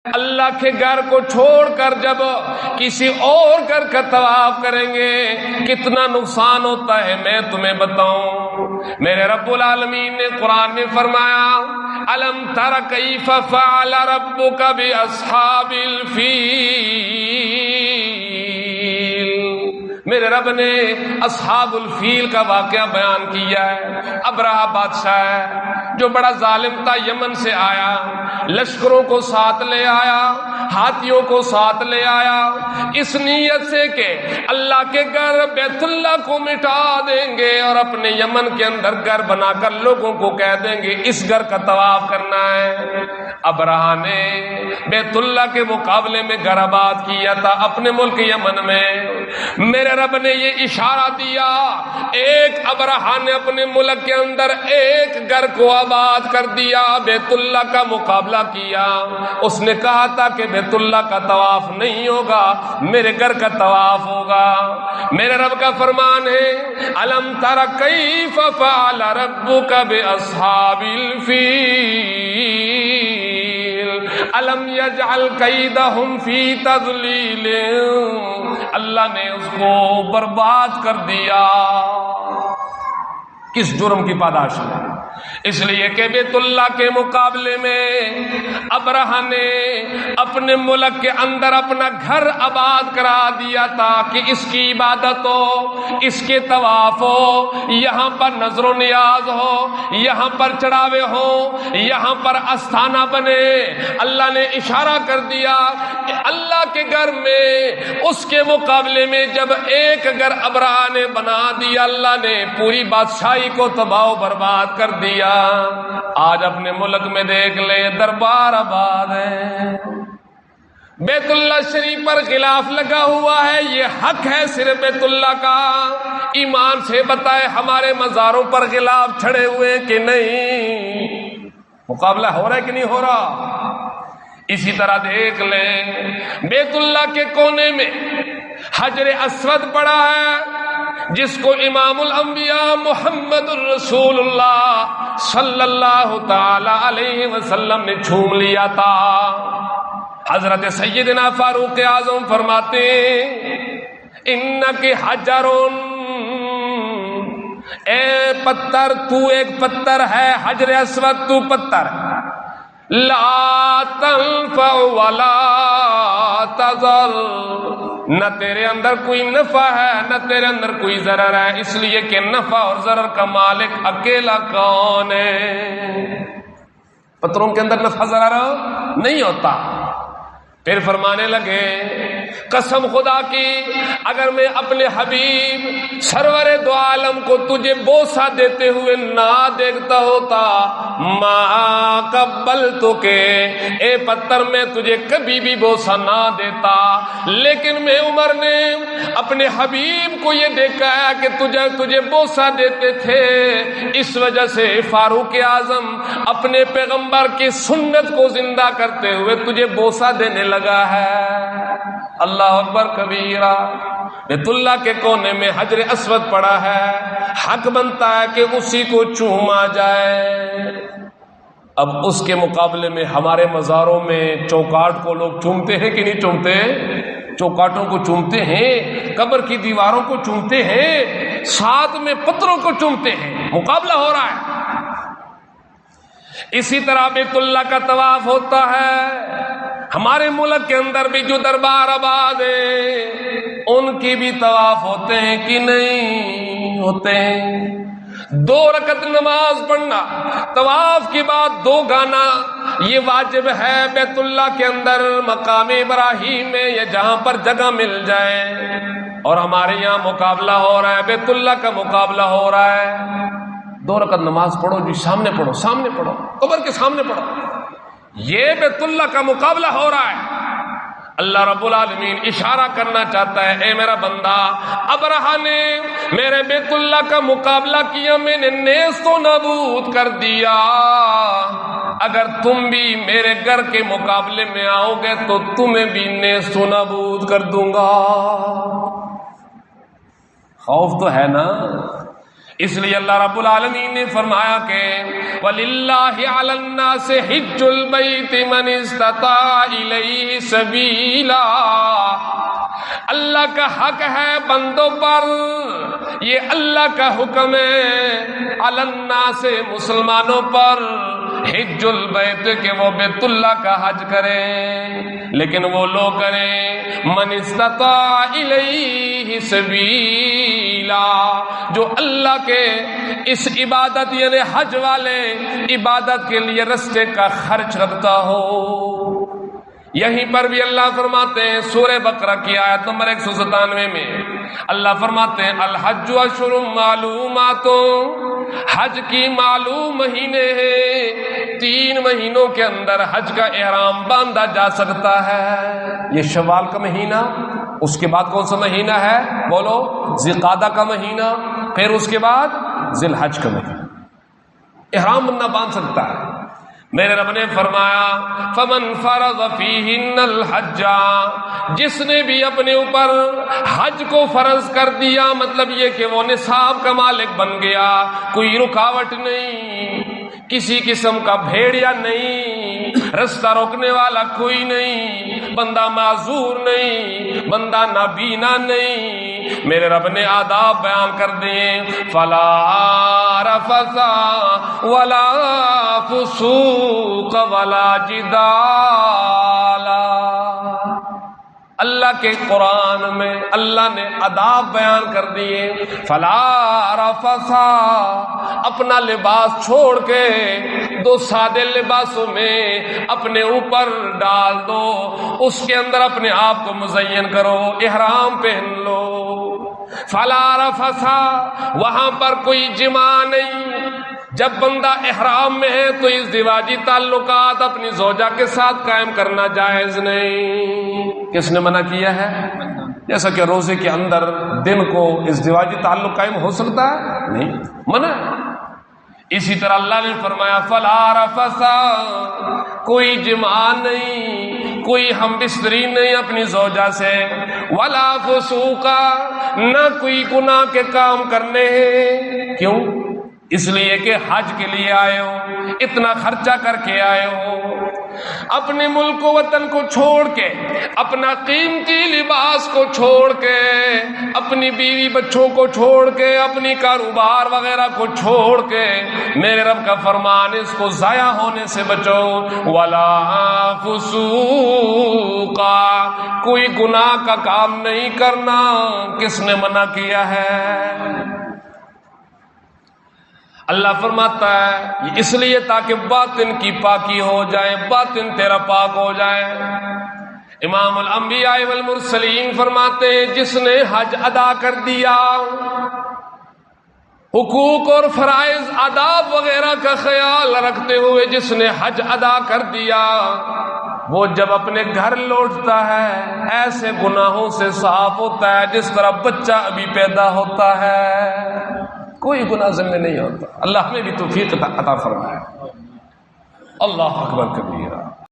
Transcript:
اللہ کے گھر کو چھوڑ کر جب کسی اور گھر کا طواف کریں گے کتنا نقصان ہوتا ہے میں تمہیں بتاؤں۔ میرے رب العالمین نے قرآن میں فرمایا الم تر کیف فعل ربک باصحاب الفیل، میرے رب نے اصحاب الفیل کا واقعہ بیان کیا ہے۔ ابرہہ بادشاہ ہے جو بڑا ظالم تھا، یمن سے آیا، لشکروں کو ساتھ لے آیا، ہاتھیوں کو ساتھ لے آیا، اس نیت سے کہ اللہ کے گھر بیت اللہ کو مٹا دیں گے اور اپنے یمن کے اندر گھر بنا کر لوگوں کو کہہ دیں گے اس گھر کا طواف کرنا ہے۔ ابرہہ نے بیت اللہ کے مقابلے میں گھر آباد کیا تھا اپنے ملک یمن میں۔ میرے رب نے یہ اشارہ دیا، ایک ابرہہ نے اپنے ملک کے اندر ایک گھر کو آباد کر دیا، بیت اللہ کا مقابلہ کیا۔ اس نے کہا تھا کہ بیت اللہ کا طواف نہیں ہوگا، میرے گھر کا طواف ہوگا۔ میرے رب کا فرمان ہے الم تر کیف فعل ربک باصحاب الفیل الم یجعل کیدہم فی تضلیل، اللہ نے اس کو برباد کر دیا۔ کس جرم کی پاداش ہے؟ اس لیے کہ بیت اللہ کے مقابلے میں ابرہہ نے اپنے ملک کے اندر اپنا گھر آباد کرا دیا تھا کہ اس کی عبادت ہو، اس کے طواف ہو، یہاں پر نظر و نیاز ہو، یہاں پر چڑھاوے ہو، یہاں پر استھانہ بنے۔ اللہ نے اشارہ کر دیا کہ اللہ کے گھر میں اس کے مقابلے میں جب ایک گھر ابرہہ نے بنا دیا، اللہ نے پوری بادشاہی کو تباہ و برباد کر دیا۔ آج اپنے ملک میں دیکھ لے دربار آباد ہے، بیت اللہ شریف پر خلاف لگا ہوا ہے، یہ حق ہے صرف بیت اللہ کا۔ ایمان سے بتائے ہمارے مزاروں پر خلاف چھڑے ہوئے کہ نہیں؟ مقابلہ ہو رہا ہے کہ نہیں ہو رہا؟ اسی طرح دیکھ لیں بیت اللہ کے کونے میں حجر اسود پڑا ہے جس کو امام الانبیاء محمد الرسول اللہ صلی اللہ تعالی علیہ وسلم نے چھوم لیا تھا۔ حضرت سیدنا فاروق اعظم فرماتے ہیں انک حجر، اے پتھر تو ایک پتھر ہے، حجر اسود تو پتھر، لا تنفع ولا تضر، نہ تیرے اندر کوئی نفع ہے نہ تیرے اندر کوئی ضرر ہے، اس لیے کہ نفع اور ضرر کا مالک اکیلا کون ہے؟ پتھروں کے اندر نفع ضرر نہیں ہوتا۔ پھر فرمانے لگے قسم خدا کی اگر میں اپنے حبیب سرور دو عالم کو تجھے بوسہ دیتے ہوئے نہ دیکھتا ہوتا ما قبلت کے، اے پتھر میں تجھے کبھی بھی بوسہ نہ دیتا، لیکن میں عمر نے اپنے حبیب کو یہ دیکھا ہے کہ تجھے بوسہ دیتے تھے، اس وجہ سے فاروق اعظم اپنے پیغمبر کی سنت کو زندہ کرتے ہوئے تجھے بوسہ دینے لگا ہے۔ اللہ اکبر کبیرہ۔ بیت اللہ کے کونے میں حجر اسود پڑا ہے، حق بنتا ہے کہ اسی کو چوما جائے۔ اب اس کے مقابلے میں ہمارے مزاروں میں چوکاٹ کو لوگ چومتے ہیں کہ نہیں چومتے؟ چوکاٹوں کو چومتے ہیں، قبر کی دیواروں کو چومتے ہیں، ساتھ میں پتھروں کو چومتے ہیں، مقابلہ ہو رہا ہے۔ اسی طرح بیت اللہ کا طواف ہوتا ہے۔ ہمارے ملک کے اندر بھی جو دربار آباد ہیں ان کی بھی طواف ہوتے ہیں کہ نہیں ہوتے ہیں؟ 2 رکعت نماز پڑھنا، طواف کے بعد 2 گانا، یہ واجب ہے بیت اللہ کے اندر مقام ابراہیم میں یا جہاں پر جگہ مل جائے۔ اور ہمارے یہاں مقابلہ ہو رہا ہے، بیت اللہ کا مقابلہ ہو رہا ہے۔ 2 رکعت نماز پڑھو جی، سامنے پڑھو، سامنے پڑھو، قبر کے سامنے پڑھو، یہ بیت اللہ کا مقابلہ ہو رہا ہے۔ اللہ رب العالمین اشارہ کرنا چاہتا ہے اے میرا بندہ، ابرہہ نے میرے بیت اللہ کا مقابلہ کیا، میں نے نیست و نابود کر دیا، اگر تم بھی میرے گھر کے مقابلے میں آؤ گے تو تمہیں بھی نیست و نابود کر دوں گا۔ خوف تو ہے نا؟ اس لیے اللہ رب العالمین نے فرمایا کہ وَلِلَّهِ عَلَى النَّاسِ حِجُّ الْبَيْتِ مَنِ اسْتَطَاعَ إِلَيْهِ سَبِيلًا، اللہ کا حق ہے بندوں پر، یہ اللہ کا حکم ہے علی الناس مسلمانوں پر، حج البیت کہ وہ بیت اللہ کا حج کریں، لیکن وہ لوگ کریں من استطاع الیہ سبیلا، جو اللہ کے اس عبادت یعنی حج والے عبادت کے لیے رستے کا خرچ رکھتا ہو۔ یہیں پر بھی اللہ فرماتے ہیں سورہ بقرہ کی آیت نمبر 197 میں اللہ فرماتے ہیں الحج اشہر معلومات، حج کی معلوم مہینے ہیں، 3 مہینوں کے اندر حج کا احرام باندھا جا سکتا ہے۔ یہ شوال کا مہینہ، اس کے بعد کون سا مہینہ ہے بولو؟ ذی القعدہ کا مہینہ، پھر اس کے بعد ذی الحج کا مہینہ، احرام بندہ باندھ سکتا ہے۔ میرے رب نے فرمایا فمن فرض فیہن الحج، جس نے بھی اپنے اوپر حج کو فرض کر دیا، مطلب یہ کہ وہ نصاب کا مالک بن گیا، کوئی رکاوٹ نہیں، کسی قسم کا بھیڑیا نہیں، رستہ روکنے والا کوئی نہیں، بندہ معذور نہیں، بندہ نابینا نہیں، میرے رب نے آداب بیان کر دیے، فلا رفث ولا فسوق ولا جدال۔ اللہ کے قرآن میں اللہ نے آداب بیان کر دیے، فلا رفث، اپنا لباس چھوڑ کے 2 سادے لباسوں میں اپنے اوپر ڈال دو، اس کے اندر اپنے آپ کو مزین کرو، احرام پہن لو۔ فلا رفث، وہاں پر کوئی جماع نہیں، جب بندہ احرام میں ہے تو ازدواجی تعلقات اپنی زوجہ کے ساتھ قائم کرنا جائز نہیں۔ کس نے منع کیا ہے؟ جیسا کہ روزے کے اندر دن کو ازدواجی تعلق قائم ہو سکتا ہے؟ نہیں، منع۔ اسی طرح اللہ نے فرمایا فلا رفث، کوئی جماع نہیں، کوئی ہم بستری نہیں اپنی زوجہ سے، ولا فسوق، نہ کوئی گناہ کے کام کرنے ہیں۔ کیوں؟ اس لیے کہ حج کے لیے آئے ہو، اتنا خرچہ کر کے آئے ہو، اپنے ملک و وطن کو چھوڑ کے، اپنا قیمتی لباس کو چھوڑ کے، اپنی بیوی بچوں کو چھوڑ کے، اپنی کاروبار وغیرہ کو چھوڑ کے، میرے رب کا فرمان اس کو ضائع ہونے سے بچو۔ ولا فسوق، کوئی گناہ کا کام نہیں کرنا۔ کس نے منع کیا ہے؟ اللہ فرماتا ہے اس لیے تاکہ باطن کی پاکی ہو جائے، باطن تیرا پاک ہو جائے۔ امام الانبیاء والمرسلین فرماتے ہیں جس نے حج ادا کر دیا، حقوق اور فرائض آداب وغیرہ کا خیال رکھتے ہوئے جس نے حج ادا کر دیا، وہ جب اپنے گھر لوٹتا ہے ایسے گناہوں سے صاف ہوتا ہے جس طرح بچہ ابھی پیدا ہوتا ہے، کوئی گناہ ذمہ نہیں ہوتا۔ اللہ ہمیں بھی توفیق عطا فرمائے۔ اللہ اکبر کبیرہ۔